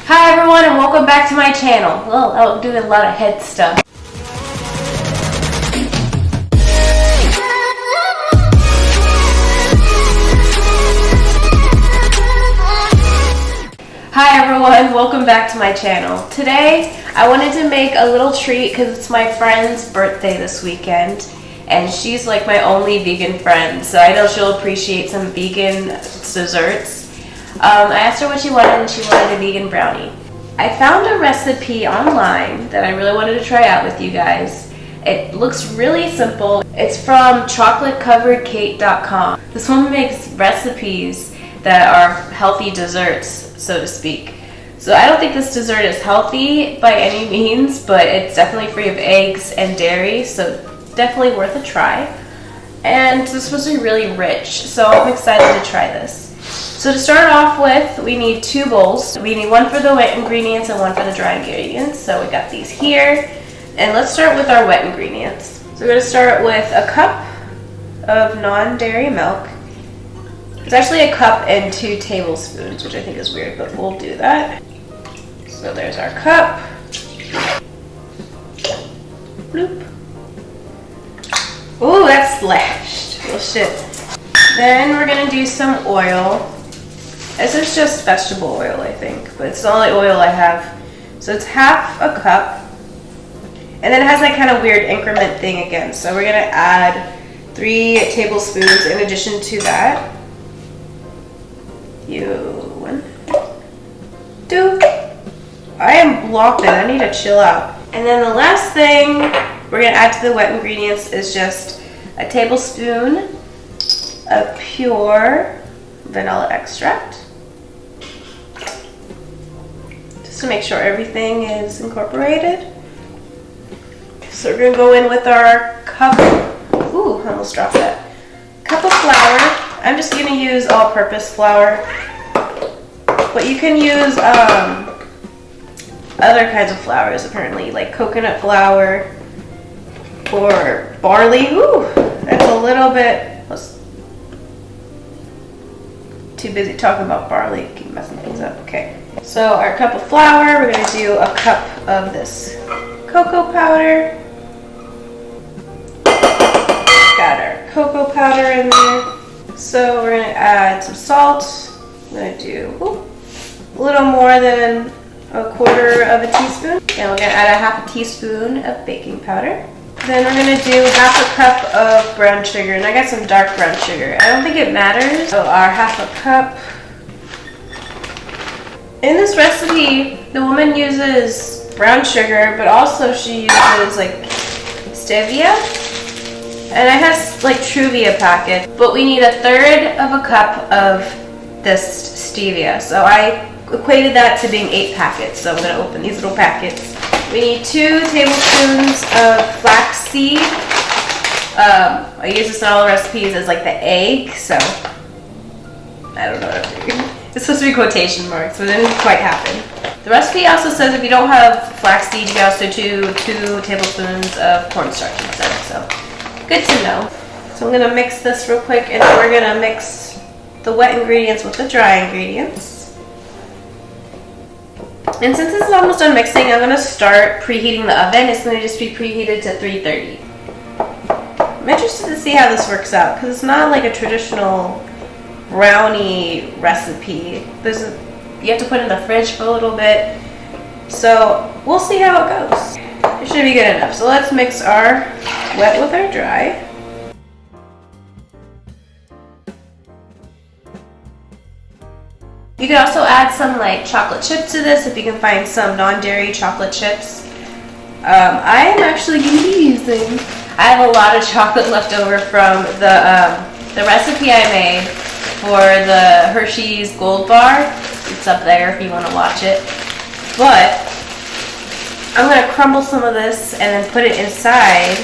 Hi everyone and welcome back to my channel. Well, I'm doing a lot of head stuff. Hi everyone, welcome back to my channel. Today I wanted to make a little treat because it's my friend's birthday this weekend and she's like my only vegan friend, so I know she'll appreciate some vegan desserts. I asked her what she wanted and she wanted a vegan brownie. I found a recipe online that I really wanted to try out with you guys. It looks really simple. It's from chocolatecoveredcake.com. This woman makes recipes that are healthy desserts, so to speak. So I don't think this dessert is healthy by any means, but it's definitely free of eggs and dairy, so definitely worth a try. And it's supposed to be really rich, so I'm excited to try this. So to start off with, we need 2 bowls. We need one for the wet ingredients and one for the dry ingredients. So we got these here. And let's start with our wet ingredients. So we're going to start with a cup of non-dairy milk. It's actually a cup and 2 tablespoons, which I think is weird, but we'll do that. So there's our cup. Bloop. Ooh, that splashed. Well, shit. Then we're going to do some oil. This is just vegetable oil, I think, but it's the only oil I have. So it's half a cup. And then it has that kind of weird increment thing again. So we're going to add 3 tablespoons in addition to that. 1, 2. I am blocked and I need to chill out. And then the last thing we're going to add to the wet ingredients is just a tablespoon of pure vanilla extract. Just to make sure everything is incorporated. So we're going to go in with our cup. Ooh, I almost dropped that. Cup of flour. I'm just going to use all-purpose flour. But you can use other kinds of flours apparently, like coconut flour or barley. Ooh, that's a little bit. Too busy talking about barley, keep messing things up. Okay, so our cup of flour, we're going to do a cup of this cocoa powder. Got our cocoa powder in there. So we're going to add some salt. I'm going to do a little more than a quarter of a teaspoon. And we're going to add a half a teaspoon of baking powder. Then we're going to do half a cup of brown sugar, and I got some dark brown sugar. I don't think it matters. So our half a cup. In this recipe, the woman uses brown sugar, but also she uses like stevia. And I have like Truvia packet, but we need 1/3 of a cup of this stevia. So I equated that to being 8 packets. So I'm going to open these little packets. We need 2 tablespoons of flaxseed. I use this in all the recipes as like the egg, so I don't know what I'm doing. It's supposed to be quotation marks, but it didn't quite happen. The recipe also says if you don't have flaxseed, you can also do 2 tablespoons of cornstarch instead, so good to know. So I'm going to mix this real quick, and then we're going to mix the wet ingredients with the dry ingredients. And since this is almost done mixing, I'm going to start preheating the oven. It's going to just be preheated to 330. I'm interested to see how this works out because it's not like a traditional brownie recipe. You have to put it in the fridge for a little bit. So we'll see how it goes. It should be good enough. So let's mix our wet with our dry. You can also add some like chocolate chips to this if you can find some non-dairy chocolate chips. I am actually going to be using, I have a lot of chocolate left over from the recipe I made for the Hershey's Gold Bar. It's up there if you want to watch it. But I'm going to crumble some of this and then put it inside.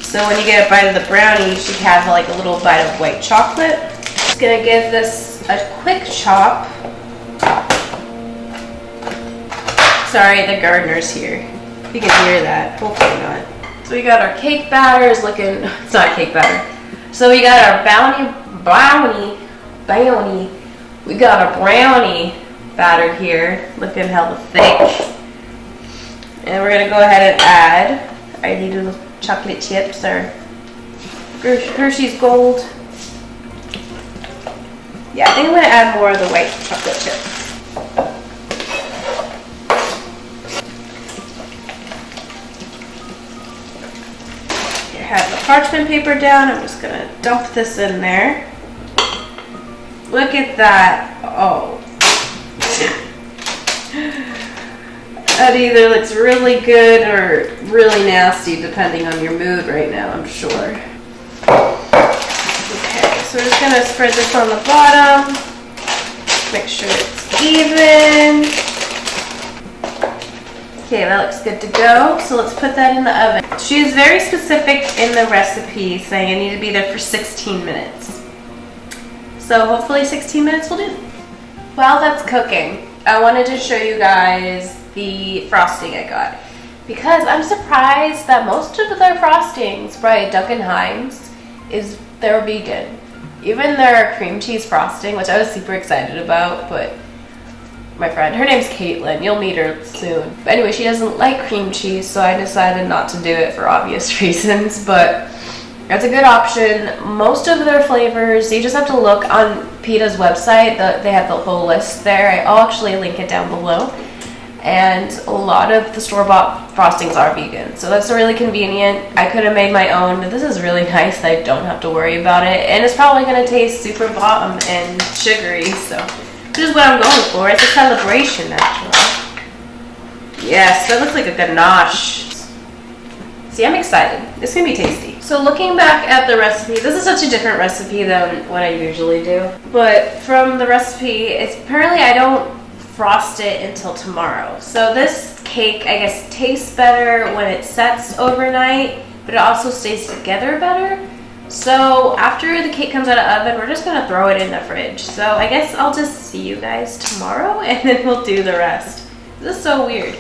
So when you get a bite of the brownie, you should have like a little bite of white chocolate. Just going to give this a quick chop. Sorry, the gardener's here. You can hear that. Hopefully not. So we got our cake batter is looking, it's not cake batter. So we got our brownie. We got our brownie batter here, looking hella thick. And we're gonna go ahead and add our little chocolate chips, or Hershey's Gold. Yeah, I think I'm gonna add more of the white chocolate chips. I have the parchment paper down. I'm just gonna dump this in there. Look at that. Oh. That either looks really good or really nasty, depending on your mood right now, I'm sure. Okay, so we're just gonna spread this on the bottom. Make sure it's even. Okay, that looks good to go. So let's put that in the oven. She is very specific in the recipe, saying I need to be there for 16 minutes. So hopefully 16 minutes will do. While that's cooking, I wanted to show you guys the frosting I got. Because I'm surprised that most of their frostings by Duncan Hines they're vegan. Even their cream cheese frosting, which I was super excited about, but my friend, her name's Caitlin, you'll meet her soon. But anyway, she doesn't like cream cheese, so I decided not to do it for obvious reasons, but that's a good option. Most of their flavors, you just have to look on PETA's website. They have the whole list there. I'll actually link it down below. And a lot of the store-bought frostings are vegan, so that's really convenient. I could have made my own. This is really nice. I don't have to worry about it, and it's probably going to taste super bomb and sugary, so which is what I'm going for. It's a celebration, actually. Yes, that looks like a ganache. See, I'm excited. It's going to be tasty. So looking back at the recipe, this is such a different recipe than what I usually do. But from the recipe, apparently I don't frost it until tomorrow. So this cake, I guess, tastes better when it sets overnight, but it also stays together better. So after the cake comes out of the oven, we're just gonna throw it in the fridge. So I guess I'll just see you guys tomorrow and then we'll do the rest. This is so weird.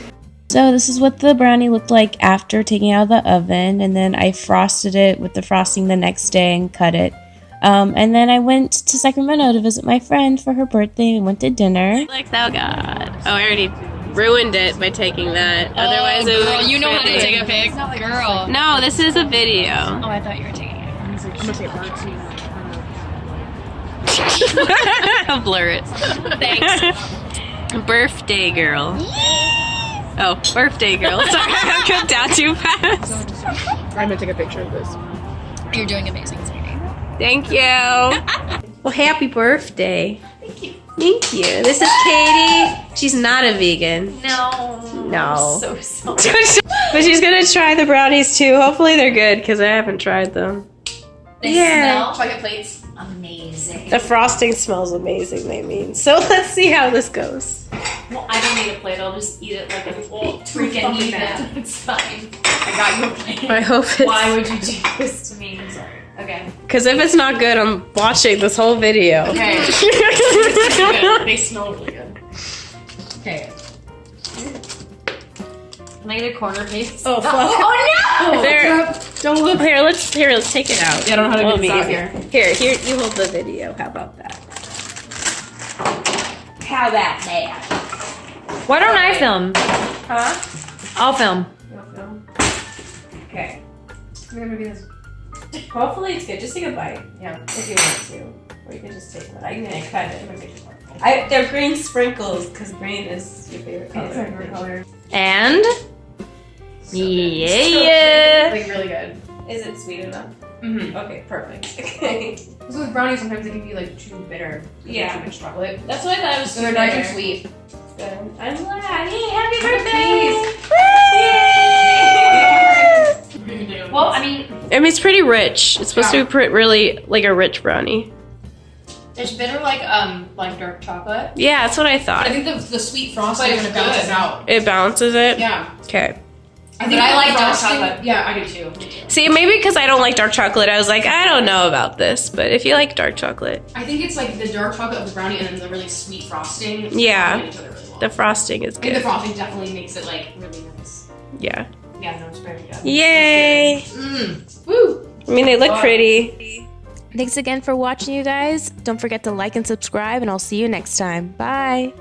So this is what the brownie looked like after taking it out of the oven, and then I frosted it with the frosting the next day and cut it. And then I went to Sacramento to visit my friend for her birthday and went to dinner. Like, oh god. Oh, I already ruined it by taking that. Otherwise it would you know how to take a pic? Girl. No, this is a video. Oh, I thought you were taking it. I'm gonna take it. I'll blur it. Thanks. Birthday girl. Oh, birthday girl. Sorry, I got down too fast. I'm gonna take a picture of this. You're doing amazing, sweetie. Thank you. Well, happy birthday. Thank you. Thank you. This is Katie. She's not a vegan. No. No. I'm so sorry. But she's gonna try the brownies too. Hopefully they're good because I haven't tried them. They smell chocolate plates. Amazing. The frosting smells amazing, they mean. So let's see how this goes. Well, I don't need a plate. I'll just eat it like a freaking eat it. It's fine. I got you a plate. I hope it's... Why would you do this to me? I'm sorry. Okay. Because if it's not good, I'm watching this whole video. Okay. Good. They smell really good. Okay. Can I get a corner piece? Oh, fuck. Oh no! There, don't look here. Let's take it out. Yeah, I don't know how to It'll do be this out easier. Here, you hold the video. How about that? How that bad? Why don't I film? Huh? I'll film. Okay. Hopefully it's good. Just take a bite. Yeah, if you want to. Or you can just take one. I'm gonna cut it. They're green sprinkles because green is your favorite color. It's my favorite color. And So yeah. Like really good. Is it sweet enough? Mm-hmm. Okay, perfect. Okay. So with brownies, sometimes they can be like too bitter. Yeah. Too much chocolate. That's what I thought it was. So they're nice and sweet. Good. I'm glad. Hey, happy birthday! Yay! Well, I mean, It's pretty rich. It's supposed to be really like a rich brownie. it's bitter like dark chocolate. Yeah, that's what I I thought. think the sweet frosting But kind it's of balances good. out. It balances it? Yeah. Okay. I think But I the like dark frosting- chocolate. Yeah, I do too. See, maybe because I don't like dark chocolate, I was like, I don't know about this. But if you like dark chocolate, I think it's like the dark chocolate of the brownie and then the really sweet frosting. Yeah. complement each other really well. the frosting is I think the good. frosting definitely makes it like really nice. Yeah. Yeah, no, it's very good. Yay! Mmm. Woo! I mean, they look pretty. Thanks again for watching, you guys. Don't forget to like and subscribe, and I'll see you next time. Bye.